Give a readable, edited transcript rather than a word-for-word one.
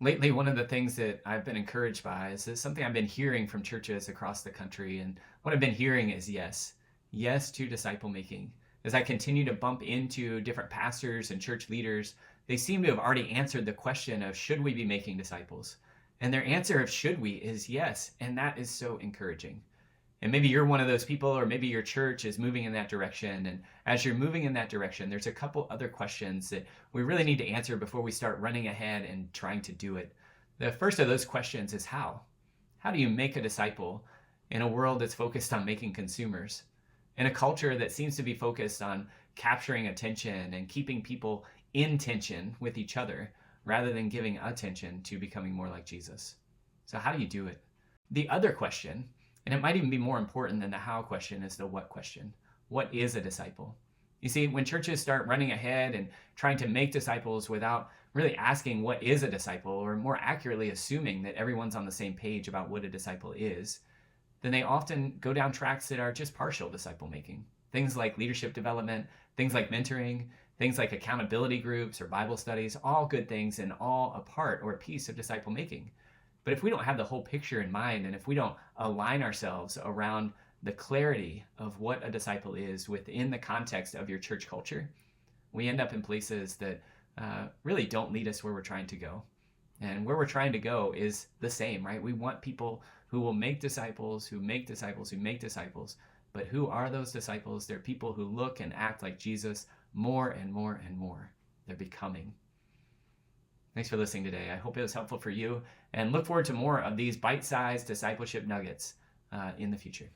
Lately, one of the things that I've been encouraged by is something I've been hearing from churches across the country. And what I've been hearing is yes, yes to disciple making. As I continue to bump into different pastors and church leaders, they seem to have already answered the question of should we be making disciples? And their answer of should we is yes. And that is so encouraging. And maybe you're one of those people, or maybe your church is moving in that direction. And as you're moving in that direction, there's a couple other questions that we really need to answer before we start running ahead and trying to do it. The first of those questions is how? How do you make a disciple in a world that's focused on making consumers? In a culture that seems to be focused on capturing attention and keeping people in tension with each other rather than giving attention to becoming more like Jesus. So how do you do it? The other question, and it might even be more important than the how question, is the what question. What is a disciple? You see, when churches start running ahead and trying to make disciples without really asking what is a disciple, or more accurately assuming that everyone's on the same page about what a disciple is, then they often go down tracks that are just partial disciple making. Things like leadership development, things like mentoring, things like accountability groups or Bible studies, all good things and all a part or a piece of disciple making. But if we don't have the whole picture in mind, and if we don't align ourselves around the clarity of what a disciple is within the context of your church culture, we end up in places that really don't lead us where we're trying to go. And where we're trying to go is the same, right? We want people who will make disciples, who make disciples, who make disciples. But who are those disciples? They're people who look and act like Jesus more and more and more. They're becoming. Thanks for listening today. I hope it was helpful for you, and look forward to more of these bite-sized discipleship nuggets in the future.